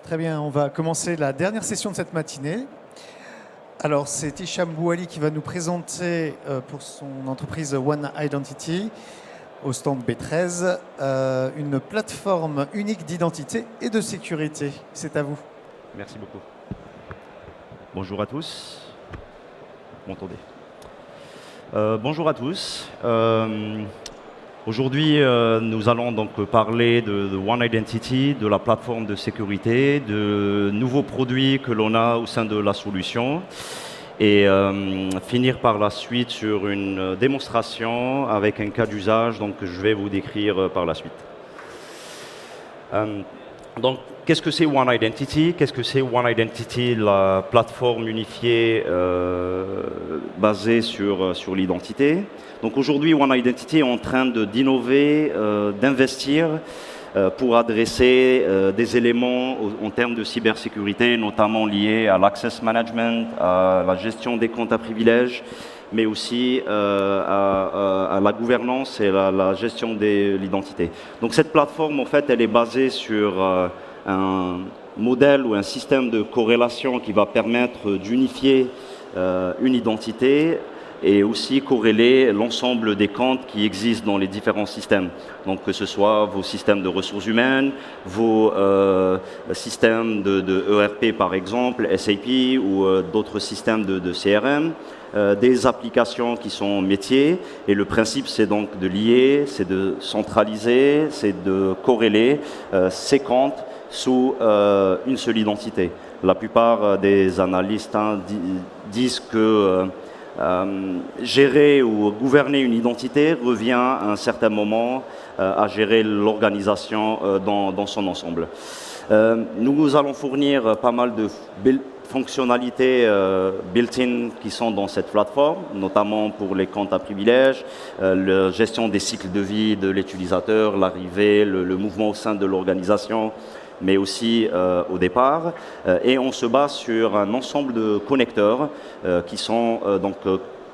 Très bien, on va commencer la dernière session de cette matinée. Alors, c'est Hicham Bouali qui va nous présenter pour son entreprise One Identity au stand B13 une plateforme unique d'identité et de sécurité. C'est à vous. Merci beaucoup. Bonjour à tous. Vous m'entendez? Bonjour à tous. Aujourd'hui, nous allons donc parler de One Identity, de la plateforme de sécurité, de nouveaux produits que l'on a au sein de la solution et finir par la suite sur une démonstration avec un cas d'usage que je vais vous décrire par la suite. Donc, qu'est-ce que c'est One Identity? Qu'est-ce que c'est One Identity, la plateforme unifiée basée sur l'identité? Donc aujourd'hui, One Identity est en train d'innover, d'investir pour adresser des éléments en termes de cybersécurité, notamment liés à l'access management, à la gestion des comptes à privilèges, mais aussi à la gouvernance et la gestion de l'identité. Donc cette plateforme, en fait, elle est basée sur un modèle ou un système de corrélation qui va permettre d'unifier une identité et aussi corréler l'ensemble des comptes qui existent dans les différents systèmes. Donc que ce soit vos systèmes de ressources humaines, vos systèmes de ERP par exemple, SAP ou d'autres systèmes de CRM, des applications qui sont métiers. Et le principe, c'est donc de lier, c'est de centraliser, c'est de corréler ces comptes sous une seule identité. La plupart des analystes disent que gérer ou gouverner une identité revient à un certain moment à gérer l'organisation dans son ensemble. Nous allons fournir pas mal de fonctionnalités built-in qui sont dans cette plateforme, notamment pour les comptes à privilèges, la gestion des cycles de vie de l'utilisateur, l'arrivée, le mouvement au sein de l'organisation, mais aussi au départ. Et on se base sur un ensemble de connecteurs qui sont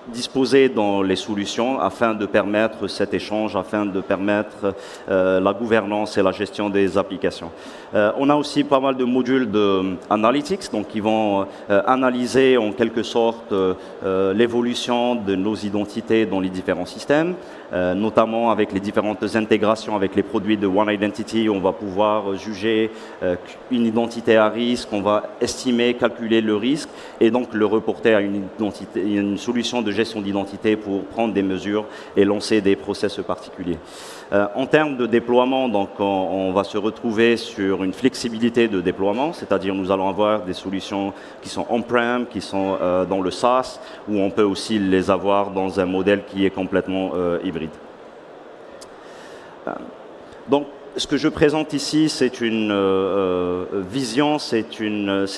disposés dans les solutions afin de permettre cet échange, afin de permettre la gouvernance et la gestion des applications. On a aussi pas mal de modules d'analytics, donc qui vont analyser en quelque sorte l'évolution de nos identités dans les différents systèmes, notamment avec les différentes intégrations avec les produits de One Identity. On va pouvoir juger une identité à risque, on va estimer, calculer le risque et donc le reporter à une solution de gestion d'identité pour prendre des mesures et lancer des process particuliers. En termes de déploiement, donc, on va se retrouver sur une flexibilité de déploiement, c'est-à-dire nous allons avoir des solutions qui sont on-prem, qui sont dans le SaaS, ou on peut aussi les avoir dans un modèle qui est complètement hybride. Donc, ce que je présente ici, c'est une vision, c'est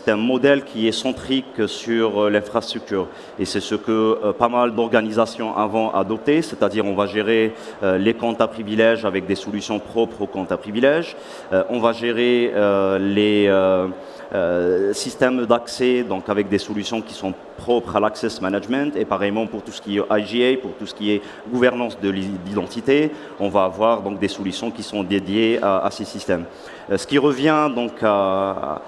un modèle qui est centrique sur l'infrastructure. Et c'est ce que pas mal d'organisations avant adopté, c'est-à-dire on va gérer les comptes à privilèges avec des solutions propres aux comptes à privilèges. On va gérer les systèmes d'accès, donc avec des solutions qui sont propres à l'access management, et pareillement pour tout ce qui est IGA, pour tout ce qui est gouvernance de l'identité, on va avoir donc des solutions qui sont dédiées à ces systèmes. Ce qui revient donc à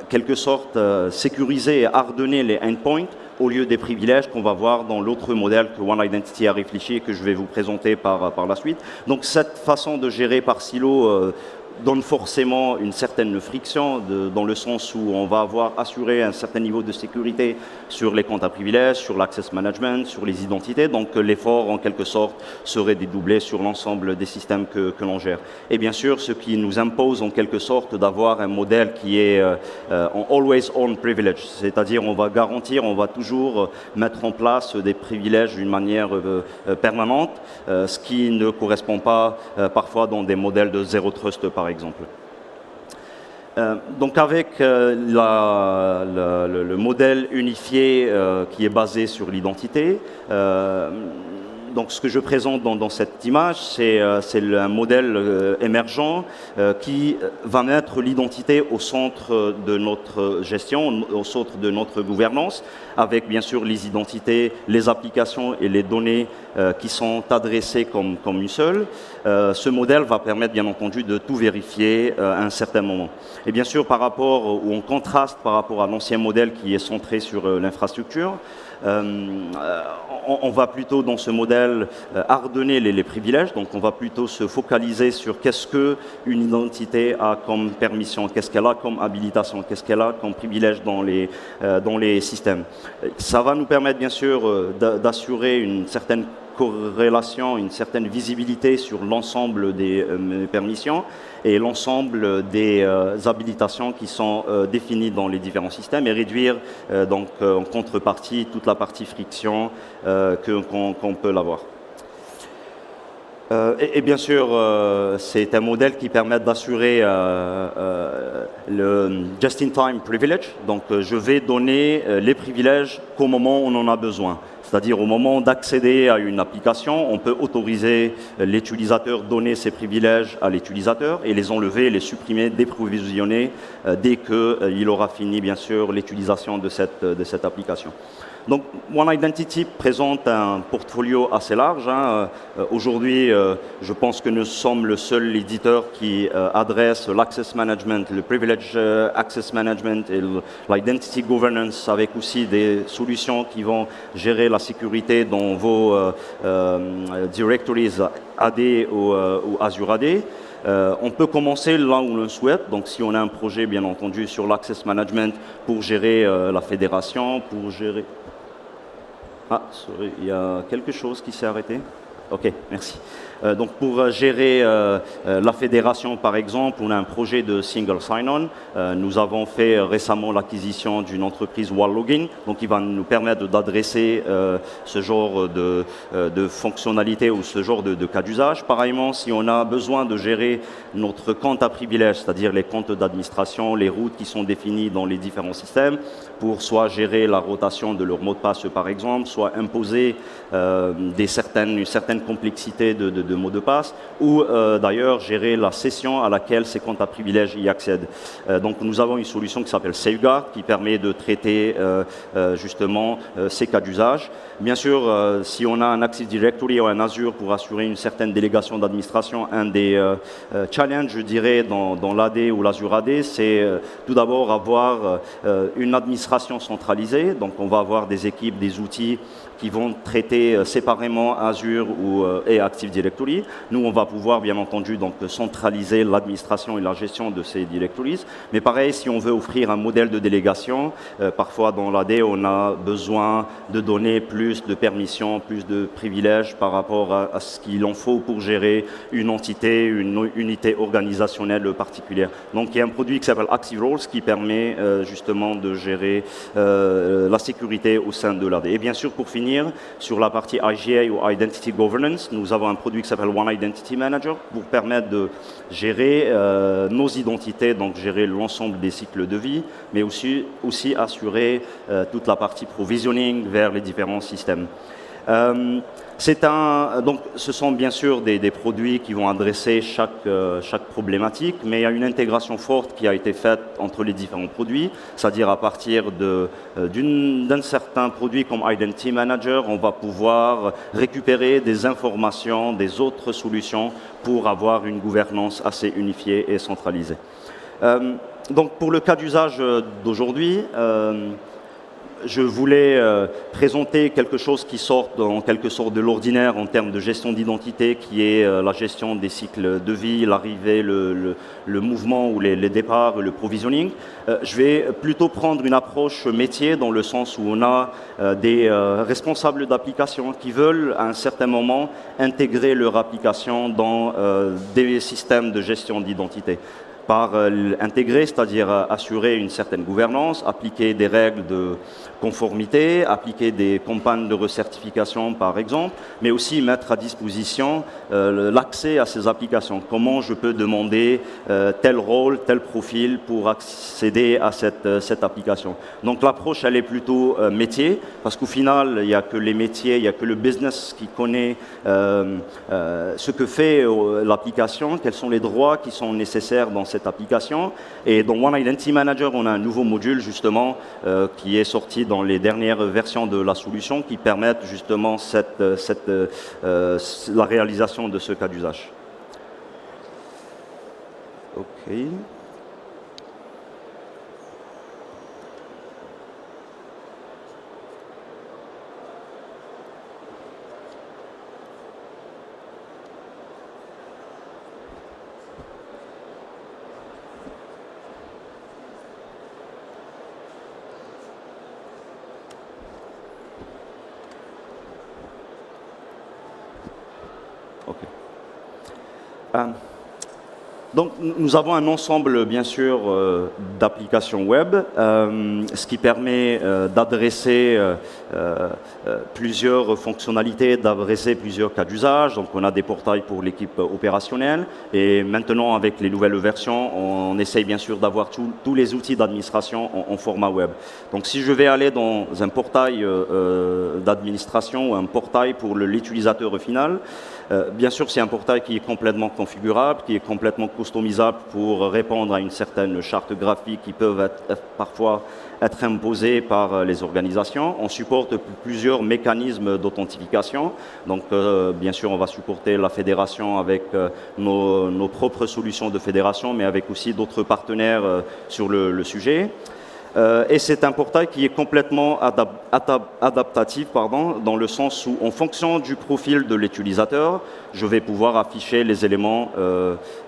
quelque sorte sécuriser et hardener les endpoints au lieu des privilèges qu'on va voir dans l'autre modèle que One Identity a réfléchi et que je vais vous présenter par la suite. Donc cette façon de gérer par silo donne forcément une certaine friction dans le sens où on va avoir assuré un certain niveau de sécurité sur les comptes à privilèges, sur l'access management, sur les identités. Donc l'effort en quelque sorte serait dédoublé sur l'ensemble des systèmes que l'on gère. Et bien sûr, ce qui nous impose en quelque sorte d'avoir un modèle qui est en always on privilege, c'est-à-dire on va garantir, on va toujours mettre en place des privilèges d'une manière permanente, ce qui ne correspond pas parfois dans des modèles de zero trust par exemple. Donc avec le modèle unifié qui est basé sur l'identité, donc ce que je présente dans cette image, c'est un modèle émergent qui va mettre l'identité au centre de notre gestion, au centre de notre gouvernance, avec bien sûr les identités, les applications et les données qui sont adressées comme une seule. Ce modèle va permettre bien entendu de tout vérifier à un certain moment. Et bien sûr, par rapport, ou en contraste par rapport à l'ancien modèle qui est centré sur l'infrastructure, on va plutôt dans ce modèle ordonner les privilèges, donc on va plutôt se focaliser sur qu'est-ce qu'une identité a comme permission, qu'est-ce qu'elle a comme habilitation, qu'est-ce qu'elle a comme privilège dans les systèmes. Ça va nous permettre bien sûr d'assurer une certaine corrélation, une certaine visibilité sur l'ensemble des permissions et l'ensemble des habilitations qui sont définies dans les différents systèmes et réduire donc en contrepartie toute la partie friction qu'on peut l'avoir. Et bien sûr, c'est un modèle qui permet d'assurer le just-in-time privilege. Donc, je vais donner les privilèges qu'au moment où on en a besoin. C'est-à-dire au moment d'accéder à une application, on peut autoriser l'utilisateur, donner ses privilèges à l'utilisateur et les enlever, les supprimer, déprovisionner dès qu'il aura fini, bien sûr, l'utilisation de cette application. Donc, OneIdentity présente un portfolio assez large. Aujourd'hui, je pense que nous sommes le seul éditeur qui adresse l'access management, le privilege access management et l'identity governance avec aussi des solutions qui vont gérer la sécurité dans vos directories AD ou Azure AD. On peut commencer là où l'on souhaite, donc si on a un projet bien entendu sur l'access management pour gérer la fédération, pour gérer... Ah, sorry, il y a quelque chose qui s'est arrêté. Ok, merci. Donc pour gérer la fédération, par exemple, on a un projet de single sign-on. Nous avons fait récemment l'acquisition d'une entreprise Wallogin, donc qui va nous permettre d'adresser ce genre de fonctionnalité ou ce genre de cas d'usage. Pareillement, si on a besoin de gérer notre compte à privilèges, c'est-à-dire les comptes d'administration, les routes qui sont définies dans les différents systèmes, pour soit gérer la rotation de leur mot de passe, par exemple, soit imposer une certaine complexité de mots de passe, ou d'ailleurs gérer la session à laquelle ces comptes à privilèges y accèdent. Donc nous avons une solution qui s'appelle Safeguard, qui permet de traiter justement ces cas d'usage. Bien sûr, si on a un Active Directory ou un Azure pour assurer une certaine délégation d'administration, un des challenges, je dirais, dans l'AD ou l'Azure AD, c'est tout d'abord avoir une administration centralisée. Donc on va avoir des équipes, des outils qui vont traiter séparément Azure et Active Directory. Nous, on va pouvoir, bien entendu, donc, centraliser l'administration et la gestion de ces directories. Mais pareil, si on veut offrir un modèle de délégation, parfois dans l'AD, on a besoin de donner plus de permissions, plus de privilèges par rapport à ce qu'il en faut pour gérer une entité, une unité organisationnelle particulière. Donc, il y a un produit qui s'appelle Active Roles qui permet justement de gérer la sécurité au sein de l'AD. Et bien sûr, pour finir, sur la partie IGA ou Identity Governance, nous avons un produit qui s'appelle OneIdentity Manager pour permettre de gérer nos identités, donc gérer l'ensemble des cycles de vie, mais aussi assurer toute la partie provisioning vers les différents systèmes. Donc, ce sont bien sûr des produits qui vont adresser chaque problématique, mais il y a une intégration forte qui a été faite entre les différents produits, c'est-à-dire à partir d'un certain produit comme Identity Manager, on va pouvoir récupérer des informations des autres solutions pour avoir une gouvernance assez unifiée et centralisée. Donc, pour le cas d'usage d'aujourd'hui, je voulais présenter quelque chose qui sort en quelque sorte de l'ordinaire en termes de gestion d'identité, qui est la gestion des cycles de vie, l'arrivée, le mouvement ou les départs, le provisioning. Je vais plutôt prendre une approche métier dans le sens où on a des responsables d'application qui veulent à un certain moment intégrer leur application dans des systèmes de gestion d'identité. par intégrer, c'est-à-dire assurer une certaine gouvernance, appliquer des règles de conformité, appliquer des campagnes de recertification par exemple, mais aussi mettre à disposition l'accès à ces applications. Comment je peux demander tel rôle, tel profil pour accéder à cette application. Donc l'approche elle est plutôt métier, parce qu'au final il n'y a que les métiers, il n'y a que le business qui connaît ce que fait l'application, quels sont les droits qui sont nécessaires dans cette application. Et dans One Identity Manager, on a un nouveau module justement qui est sorti dans les dernières versions de la solution qui permettent justement la réalisation de ce cas d'usage. OK. Donc, nous avons un ensemble, bien sûr, d'applications web, ce qui permet d'adresser plusieurs fonctionnalités, d'adresser plusieurs cas d'usage. Donc, on a des portails pour l'équipe opérationnelle. Et maintenant, avec les nouvelles versions, on essaye bien sûr d'avoir tous les outils d'administration en format web. Donc, si je vais aller dans un portail d'administration ou un portail pour l'utilisateur final, bien sûr, c'est un portail qui est complètement configurable, qui est complètement customisable pour répondre à une certaine charte graphique qui peuvent parfois être imposées par les organisations. On supporte plusieurs mécanismes d'authentification. Donc, bien sûr, on va supporter la fédération avec nos propres solutions de fédération, mais avec aussi d'autres partenaires sur le sujet. Et c'est un portail qui est complètement adaptatif, dans le sens où, en fonction du profil de l'utilisateur, je vais pouvoir afficher les éléments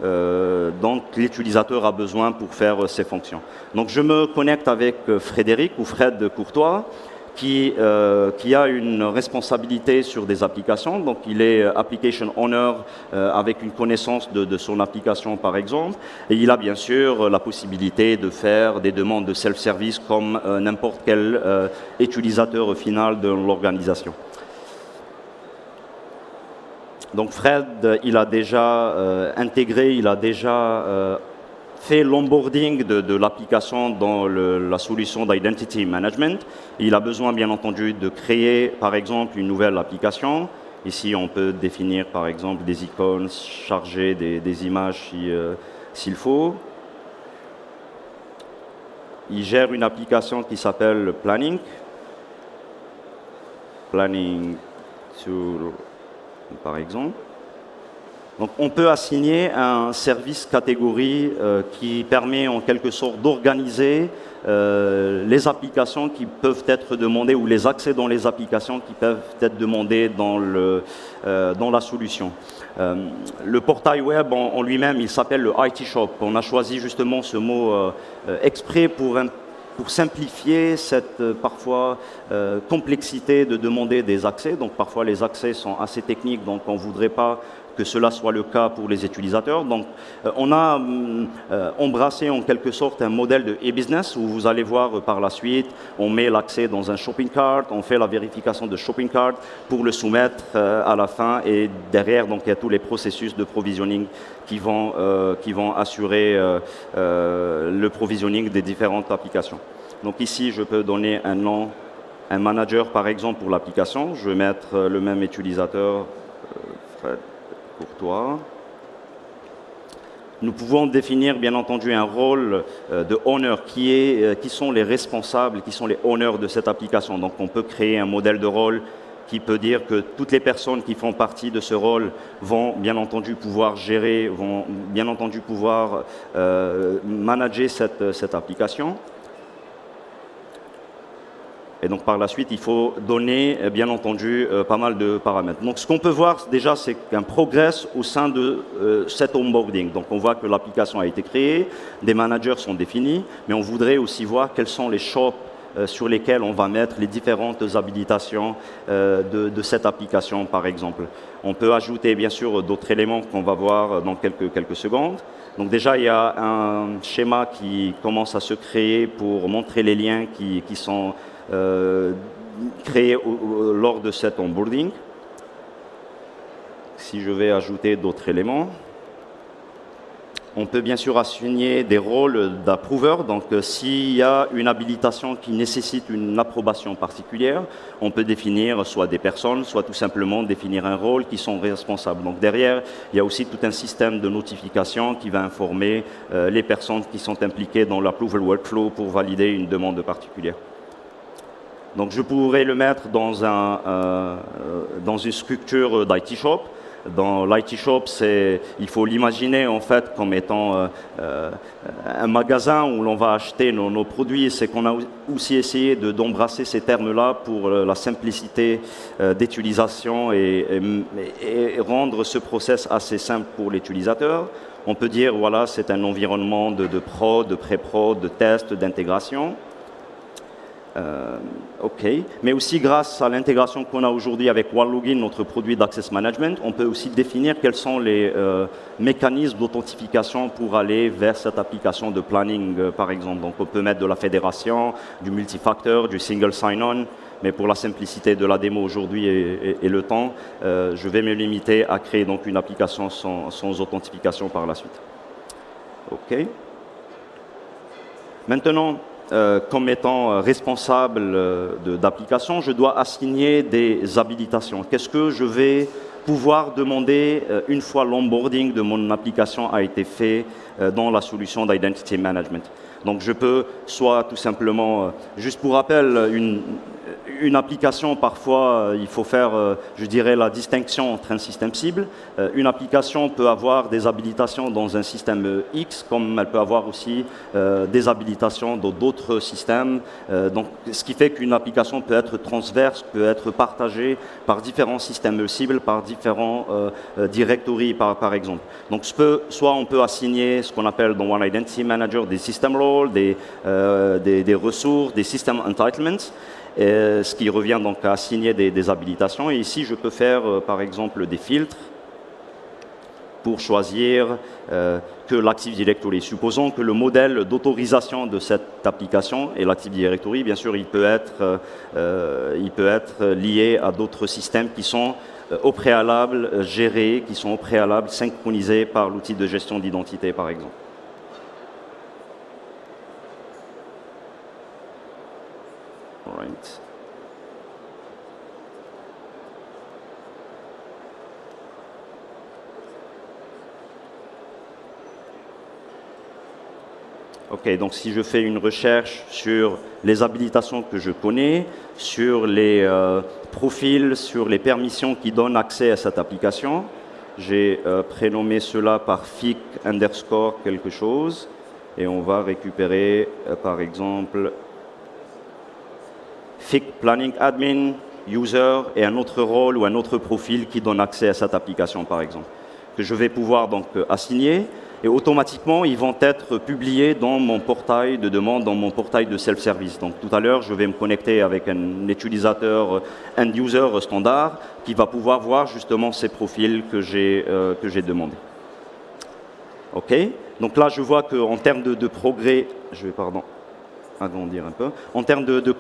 dont l'utilisateur a besoin pour faire ses fonctions. Donc, je me connecte avec Frédéric ou Fred Courtois, qui a une responsabilité sur des applications. Donc, il est Application Owner avec une connaissance de son application, par exemple. Et il a bien sûr la possibilité de faire des demandes de self-service comme n'importe quel utilisateur final de l'organisation. Donc, Fred, il a déjà intégré, il a déjà fait l'onboarding de l'application dans la solution d'Identity Management. Il a besoin, bien entendu, de créer, par exemple, une nouvelle application. Ici, on peut définir, par exemple, des icônes, charger des images s'il faut. Il gère une application qui s'appelle Planning. Planning Tool, par exemple. Donc, on peut assigner un service catégorie qui permet en quelque sorte d'organiser les applications qui peuvent être demandées ou les accès dans les applications qui peuvent être demandés dans la solution. Le portail web en lui-même, il s'appelle le IT Shop. On a choisi justement ce mot exprès pour simplifier cette parfois complexité de demander des accès. Donc parfois les accès sont assez techniques, donc on ne voudrait pas que cela soit le cas pour les utilisateurs. Donc on a embrassé en quelque sorte un modèle de e-business où vous allez voir par la suite, on met l'accès dans un shopping cart, on fait la vérification de shopping cart pour le soumettre à la fin, et derrière donc il y a tous les processus de provisioning qui vont assurer le provisioning des différentes applications. Donc ici, je peux donner un nom, un manager par exemple pour l'application. Je vais mettre le même utilisateur, Fred Courtois. Nous pouvons définir bien entendu un rôle de owner qui sont les responsables, qui sont les owners de cette application. Donc on peut créer un modèle de rôle qui peut dire que toutes les personnes qui font partie de ce rôle vont bien entendu pouvoir gérer, vont bien entendu pouvoir manager cette application. Et donc par la suite, il faut donner bien entendu pas mal de paramètres. Donc ce qu'on peut voir déjà, c'est qu'un progrès au sein de cet onboarding. Donc on voit que l'application a été créée, des managers sont définis, mais on voudrait aussi voir quels sont les shops sur lesquels on va mettre les différentes habilitations de cette application, par exemple. On peut ajouter, bien sûr, d'autres éléments qu'on va voir dans quelques secondes. Donc déjà, il y a un schéma qui commence à se créer pour montrer les liens qui sont créés lors de cet onboarding. Si je vais ajouter d'autres éléments, on peut bien sûr assigner des rôles d'approver. Donc, s'il y a une habilitation qui nécessite une approbation particulière, on peut définir soit des personnes, soit tout simplement définir un rôle qui sont responsables. Donc, derrière, il y a aussi tout un système de notification qui va informer les personnes qui sont impliquées dans l'approval workflow pour valider une demande particulière. Donc, je pourrais le mettre dans une structure d'IT shop. Dans l'IT shop, il faut l'imaginer en fait comme étant un magasin où l'on va acheter nos produits. C'est qu'on a aussi essayé d'embrasser ces termes-là pour la simplicité d'utilisation et rendre ce process assez simple pour l'utilisateur. On peut dire, voilà, c'est un environnement de prod, de pré-prod, de test, d'intégration. OK. Mais aussi grâce à l'intégration qu'on a aujourd'hui avec OneLogin, notre produit d'Access Management, on peut aussi définir quels sont les mécanismes d'authentification pour aller vers cette application de planning, par exemple. Donc on peut mettre de la fédération, du multifactor, du single sign-on, mais pour la simplicité de la démo aujourd'hui et le temps, je vais me limiter à créer donc une application sans authentification par la suite. OK. Maintenant, comme étant responsable d'application, je dois assigner des habilitations. Qu'est-ce que je vais pouvoir demander une fois l'onboarding de mon application a été fait dans la solution d'Identity Management? Donc je peux soit tout simplement, juste pour rappel, une application, parfois, il faut faire, je dirais, la distinction entre un système cible. Une application peut avoir des habilitations dans un système X, comme elle peut avoir aussi des habilitations dans d'autres systèmes. Donc, ce qui fait qu'une application peut être transverse, peut être partagée par différents systèmes cibles, par différents directories, par exemple. Donc, soit on peut assigner ce qu'on appelle dans One Identity Manager des system roles, des ressources, des system entitlements, ce qui revient donc à assigner des habilitations. Et ici, je peux faire, par exemple, des filtres pour choisir que l'Active Directory. Supposons que le modèle d'autorisation de cette application et l'Active Directory, bien sûr, il peut être lié à d'autres systèmes qui sont au préalable gérés, qui sont au préalable synchronisés par l'outil de gestion d'identité, par exemple. Right. OK, donc si je fais une recherche sur les habilitations que je connais, sur les profils, sur les permissions qui donnent accès à cette application, j'ai prénommé cela par FIC underscore quelque chose, et on va récupérer, par exemple, FIC Planning Admin, User, et un autre rôle ou un autre profil qui donne accès à cette application, par exemple, que je vais pouvoir donc assigner, et automatiquement, ils vont être publiés dans mon portail de demande, dans mon portail de self-service. Donc tout à l'heure, je vais me connecter avec un utilisateur end-user standard qui va pouvoir voir justement ces profils que j'ai demandés. OK. Donc là, je vois qu'en termes de progrès, je vais, agrandir un peu. En termes de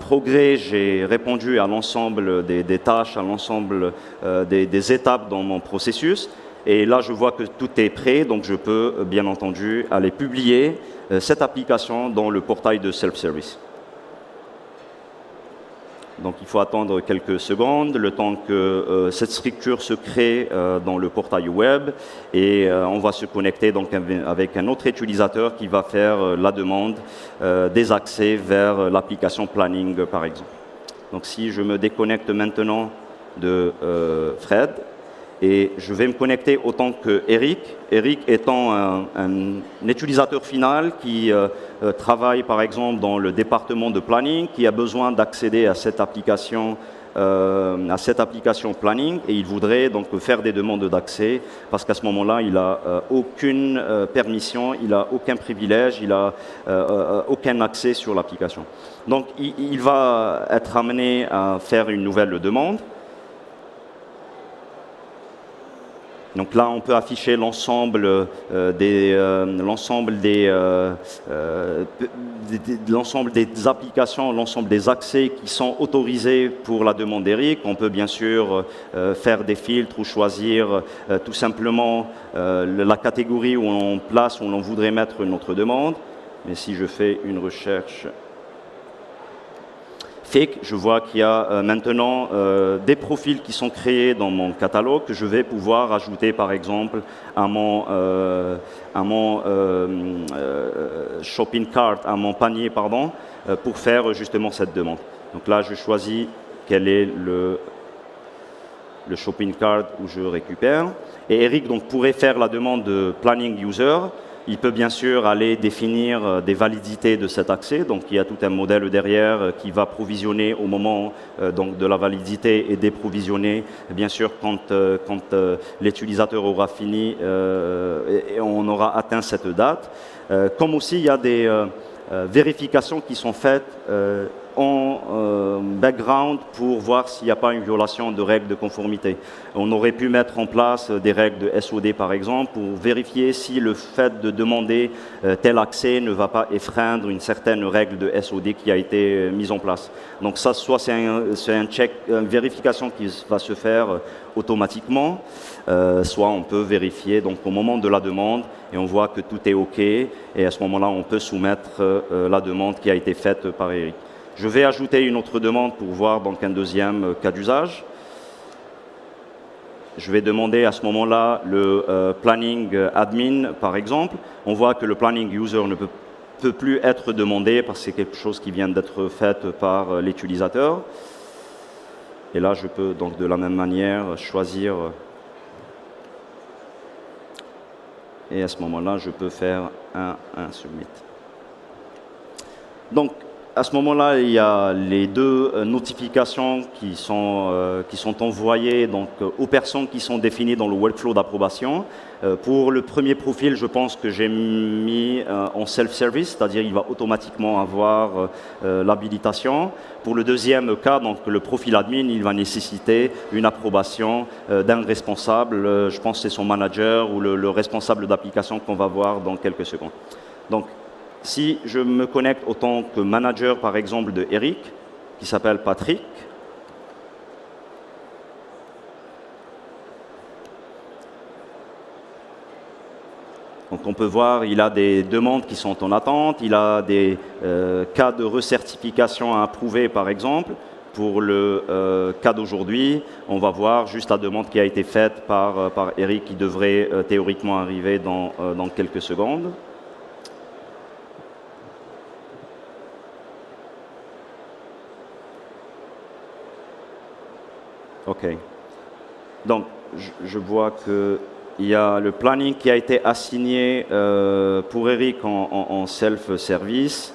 progrès, j'ai répondu à l'ensemble des tâches, à l'ensemble des étapes dans mon processus. Et là, je vois que tout est prêt, donc je peux, bien entendu, aller publier cette application dans le portail de self-service. Donc, il faut attendre quelques secondes, le temps que cette structure se crée dans le portail web, et on va se connecter donc avec un autre utilisateur qui va faire la demande des accès vers l'application Planning, par exemple. Donc, si je me déconnecte maintenant de Fred, et je vais me connecter autant que Eric. Eric étant un utilisateur final qui travaille par exemple dans le département de planning, qui a besoin d'accéder à cette application à cette application planning et il voudrait donc faire des demandes d'accès parce qu'à ce moment-là, il n'a aucune permission, il n'a aucun privilège, il n'a aucun accès sur l'application. Donc, il va être amené à faire une nouvelle demande. Donc là, on peut afficher l'ensemble des applications, l'ensemble des accès qui sont autorisés pour la demande d'Eric. On peut bien sûr faire des filtres ou choisir tout simplement la catégorie où on place, où l'on voudrait mettre notre demande. Mais si je fais une recherche FIC, je vois qu'il y a maintenant des profils qui sont créés dans mon catalogue que je vais pouvoir ajouter par exemple à mon shopping cart, à mon panier, pardon, pour faire justement cette demande. Donc là, je choisis quel est le shopping cart où je récupère. Et Eric donc, pourrait faire la demande de planning user. Il peut bien sûr aller définir des validités de cet accès. Donc, il y a tout un modèle derrière qui va provisionner au moment donc, de la validité et déprovisionner, bien sûr, quand l'utilisateur aura fini et on aura atteint cette date. Comme aussi, il y a des vérifications qui sont faites en background pour voir s'il n'y a pas une violation de règles de conformité. On aurait pu mettre en place des règles de SOD par exemple pour vérifier si le fait de demander tel accès ne va pas effreindre une certaine règle de SOD qui a été mise en place. Donc ça, soit c'est un check, une vérification qui va se faire automatiquement, soit on peut vérifier donc au moment de la demande et on voit que tout est OK et à ce moment-là on peut soumettre la demande qui a été faite par Eric. Je vais ajouter une autre demande pour voir donc un deuxième cas d'usage. Je vais demander à ce moment-là le planning admin, par exemple. On voit que le planning user ne peut plus être demandé parce que c'est quelque chose qui vient d'être fait par l'utilisateur. Et là, je peux donc de la même manière choisir. Et à ce moment-là, je peux faire un submit. Donc, à ce moment-là, il y a les deux notifications qui sont envoyées donc, aux personnes qui sont définies dans le workflow d'approbation. Pour le premier profil, je pense que j'ai mis en self-service, c'est-à-dire il va automatiquement avoir l'habilitation. Pour le deuxième cas, donc le profil admin, il va nécessiter une approbation d'un responsable. Je pense que c'est son manager ou le responsable d'application qu'on va voir dans quelques secondes. Donc, si je me connecte en tant que manager, par exemple, de Eric, qui s'appelle Patrick, donc on peut voir, il a des demandes qui sont en attente, il a des cas de recertification à approuver, par exemple. Pour le cas d'aujourd'hui, on va voir juste la demande qui a été faite par Eric, qui devrait théoriquement arriver dans quelques secondes. OK. Donc, je vois qu'il y a le planning qui a été assigné pour Eric en self-service.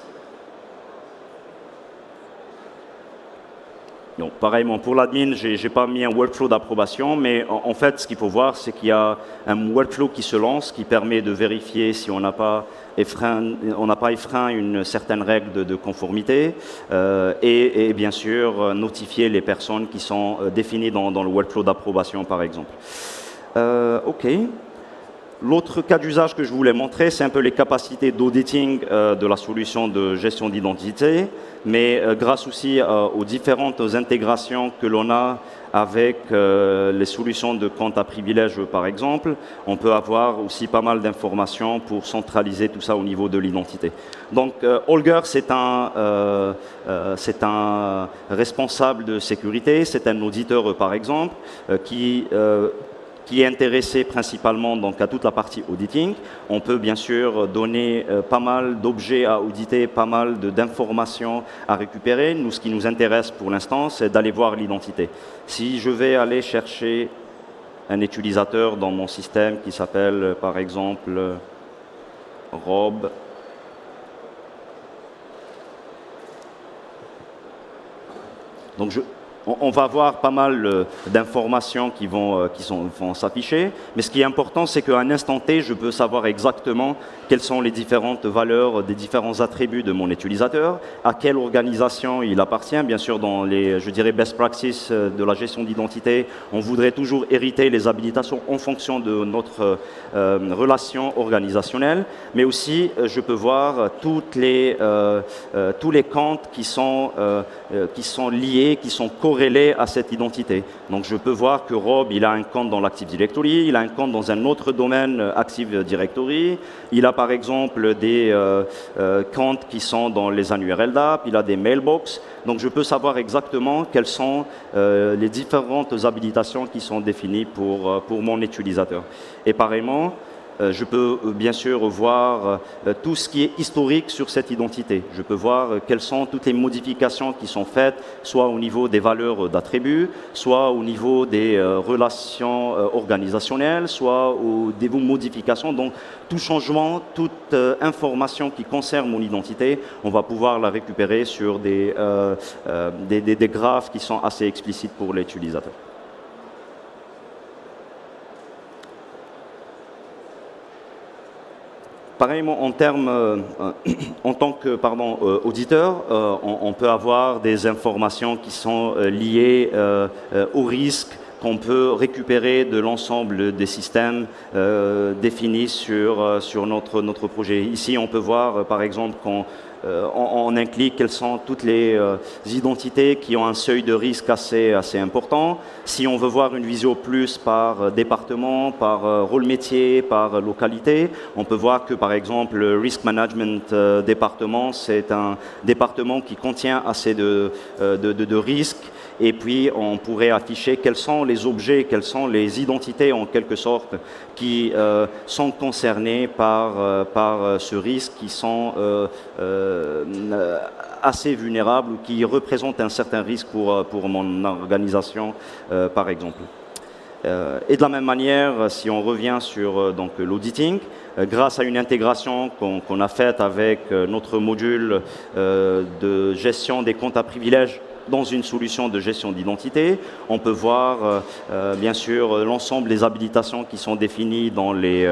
Donc, pareillement, pour l'admin, je n'ai pas mis un workflow d'approbation, mais en fait, ce qu'il faut voir, c'est qu'il y a un workflow qui se lance, qui permet de vérifier si on n'a pas enfreint une certaine règle de conformité et bien sûr notifier les personnes qui sont définies dans le workflow d'approbation, par exemple. OK. L'autre cas d'usage que je voulais montrer, c'est un peu les capacités d'auditing de la solution de gestion d'identité, mais grâce aussi aux différentes intégrations que l'on a avec les solutions de compte à privilèges, par exemple, on peut avoir aussi pas mal d'informations pour centraliser tout ça au niveau de l'identité. Donc, Holger, c'est un responsable de sécurité, c'est un auditeur, par exemple, qui est intéressé principalement donc, à toute la partie auditing. On peut bien sûr donner pas mal d'objets à auditer, pas mal d'informations à récupérer. Nous, ce qui nous intéresse pour l'instant, c'est d'aller voir l'identité. Si je vais aller chercher un utilisateur dans mon système qui s'appelle par exemple Rob, donc on va avoir pas mal d'informations qui vont s'afficher, mais ce qui est important, c'est qu'à un instant T, je peux savoir exactement quelles sont les différentes valeurs des différents attributs de mon utilisateur, à quelle organisation il appartient. Bien sûr, dans les, je dirais, best practices de la gestion d'identité, on voudrait toujours hériter les habilitations en fonction de notre relation organisationnelle, mais aussi, je peux voir tous les comptes qui sont liés, qui sont corrélés à cette identité. Donc je peux voir que Rob, il a un compte dans l'Active Directory, il a un compte dans un autre domaine Active Directory, il a par exemple des comptes qui sont dans les annuaires LDAP, il a des mailbox. Donc je peux savoir exactement quelles sont les différentes habilitations qui sont définies pour mon utilisateur. Et pareillement, je peux bien sûr voir tout ce qui est historique sur cette identité. Je peux voir quelles sont toutes les modifications qui sont faites, soit au niveau des valeurs d'attributs, soit au niveau des relations organisationnelles, soit des modifications. Donc tout changement, toute information qui concerne mon identité, on va pouvoir la récupérer sur des graphes qui sont assez explicites pour l'utilisateur. Pareillement, en tant que auditeur, on peut avoir des informations qui sont liées au risque qu'on peut récupérer de l'ensemble des systèmes définis sur notre projet. Ici, on peut voir, par exemple, en un clic, quelles sont toutes les identités qui ont un seuil de risque assez important. Si on veut voir une visio plus par département, par rôle métier, par localité, on peut voir que, par exemple, le Risk Management département, c'est un département qui contient assez de risques. Et puis, on pourrait afficher quels sont les objets, quelles sont les identités, en quelque sorte, qui sont concernés par ce risque, qui sont assez vulnérables ou qui représentent un certain risque pour mon organisation, par exemple. Et de la même manière, si on revient sur l'auditing, grâce à une intégration qu'on a faite avec notre module de gestion des comptes à privilèges dans une solution de gestion d'identité, on peut voir bien sûr l'ensemble des habilitations qui sont définies dans les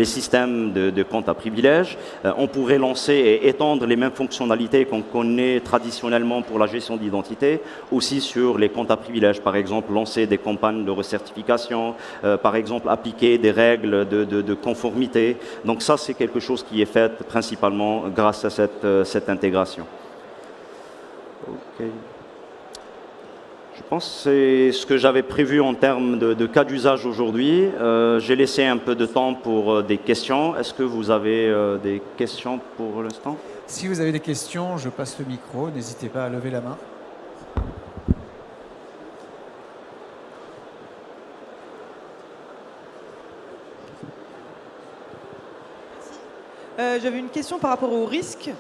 systèmes de comptes à privilèges. On pourrait lancer et étendre les mêmes fonctionnalités qu'on connaît traditionnellement pour la gestion d'identité aussi sur les comptes à privilèges. Par exemple, lancer des campagnes de recertification, par exemple, appliquer des règles de conformité. Donc ça, c'est quelque chose qui est fait principalement grâce à cette intégration. Okay. Je pense que c'est ce que j'avais prévu en termes de cas d'usage aujourd'hui. J'ai laissé un peu de temps pour des questions. Est-ce que vous avez des questions pour l'instant? Si vous avez des questions, je passe le micro. N'hésitez pas à lever la main. J'avais une question par rapport au risque.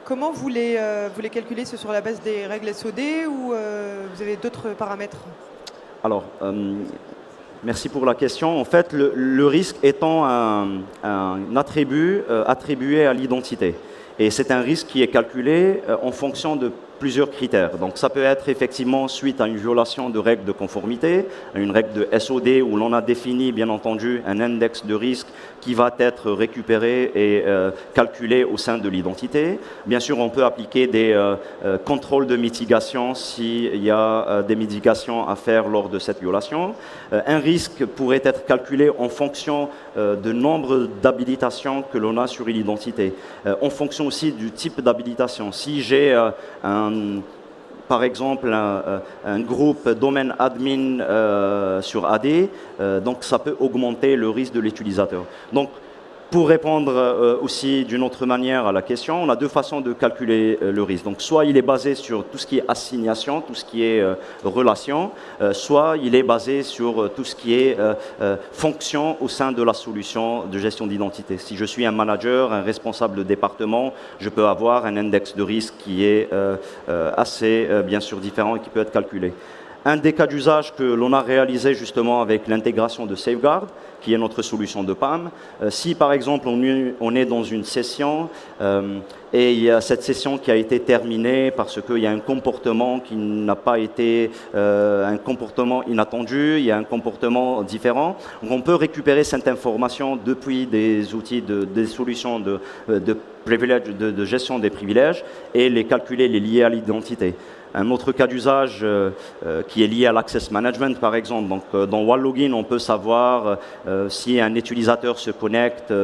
Comment vous les calculez? C'est sur la base des règles SOD ou vous avez d'autres paramètres? Alors, merci pour la question. En fait, le risque étant un attribut attribué à l'identité. Et c'est un risque qui est calculé en fonction de plusieurs critères. Donc ça peut être effectivement suite à une violation de règles de conformité, à une règle de SOD où l'on a défini bien entendu un index de risque qui va être récupéré et calculé au sein de l'identité. Bien sûr, on peut appliquer des contrôles de mitigation s'il y a des mitigations à faire lors de cette violation. Un risque pourrait être calculé en fonction du nombre d'habilitations que l'on a sur une identité, en fonction aussi du type d'habilitation. Si j'ai par exemple un groupe domaine admin sur AD, donc ça peut augmenter le risque de l'utilisateur. Donc, pour répondre aussi d'une autre manière à la question, on a deux façons de calculer le risque. Donc, soit il est basé sur tout ce qui est assignation, tout ce qui est relation, soit il est basé sur tout ce qui est fonction au sein de la solution de gestion d'identité. Si je suis un manager, un responsable de département, je peux avoir un index de risque qui est assez bien sûr différent et qui peut être calculé. Un des cas d'usage que l'on a réalisé justement avec l'intégration de Safeguard, qui est notre solution de PAM, si par exemple on est dans une session Et il y a cette session qui a été terminée parce qu'il y a un comportement qui n'a pas été un comportement inattendu, il y a un comportement différent. Donc on peut récupérer cette information depuis des outils, des solutions de gestion des privilèges et les calculer, les lier à l'identité. Un autre cas d'usage qui est lié à l'access management, par exemple. Donc, dans OneLogin, on peut savoir si un utilisateur se connecte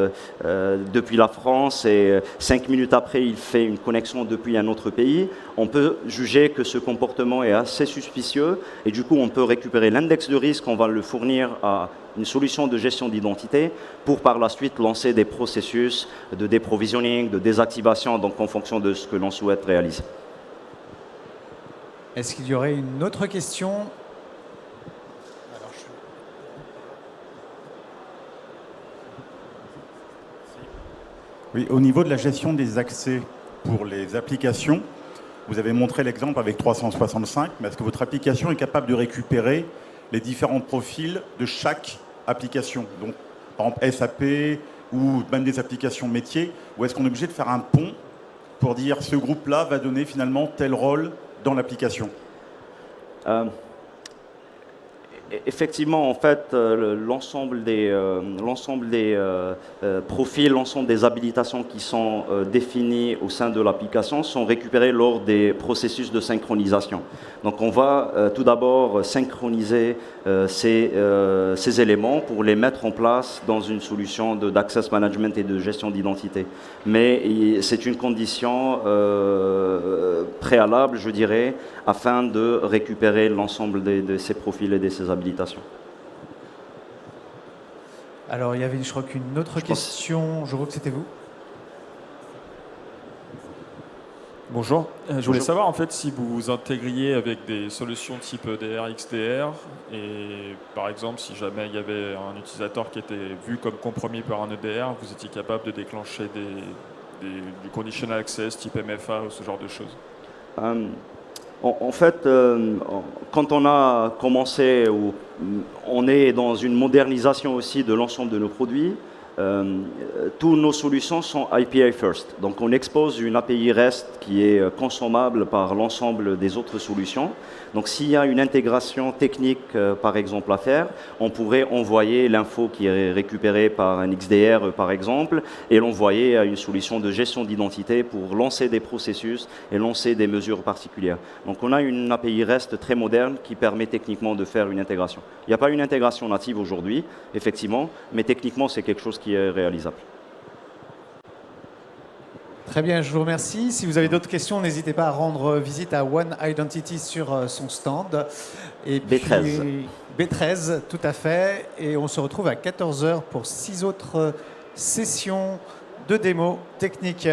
depuis la France et 5 minutes après, il fait une connexion depuis un autre pays. On peut juger que ce comportement est assez suspicieux et du coup, on peut récupérer l'index de risque, on va le fournir à une solution de gestion d'identité pour par la suite lancer des processus de déprovisioning, de désactivation, donc en fonction de ce que l'on souhaite réaliser. Est-ce qu'il y aurait une autre question? Oui, au niveau de la gestion des accès pour les applications, vous avez montré l'exemple avec 365, mais est-ce que votre application est capable de récupérer les différents profils de chaque application? Donc, par exemple, SAP ou même des applications métiers, ou est-ce qu'on est obligé de faire un pont pour dire ce groupe-là va donner finalement tel rôle dans l'application? Effectivement, en fait, l'ensemble des profils, l'ensemble des habilitations qui sont définies au sein de l'application sont récupérées lors des processus de synchronisation. Donc, on va tout d'abord synchroniser ces éléments pour les mettre en place dans une solution d'access management et de gestion d'identité. Mais c'est une condition préalable, je dirais, afin de récupérer l'ensemble de ces profils et de ces habilitations. Alors, il y avait, je crois qu'une autre question. Je crois que c'était vous. Bonjour. Je voulais savoir en fait si vous vous intégriez avec des solutions type EDR, XDR et par exemple si jamais il y avait un utilisateur qui était vu comme compromis par un EDR, vous étiez capable de déclencher du conditional access type MFA ou ce genre de choses. En fait, quand on a commencé, on est dans une modernisation aussi de l'ensemble de nos produits. Toutes nos solutions sont API first. Donc on expose une API REST qui est consommable par l'ensemble des autres solutions. Donc s'il y a une intégration technique, par exemple, à faire, on pourrait envoyer l'info qui est récupérée par un XDR, par exemple, et l'envoyer à une solution de gestion d'identité pour lancer des processus et lancer des mesures particulières. Donc on a une API REST très moderne qui permet techniquement de faire une intégration. Il n'y a pas une intégration native aujourd'hui, effectivement, mais techniquement c'est quelque chose qui est réalisable. Très bien, je vous remercie. Si vous avez d'autres questions, n'hésitez pas à rendre visite à One Identity sur son stand. Et B13. Puis, B13, tout à fait. Et on se retrouve à 14h pour 6 autres sessions de démo techniques.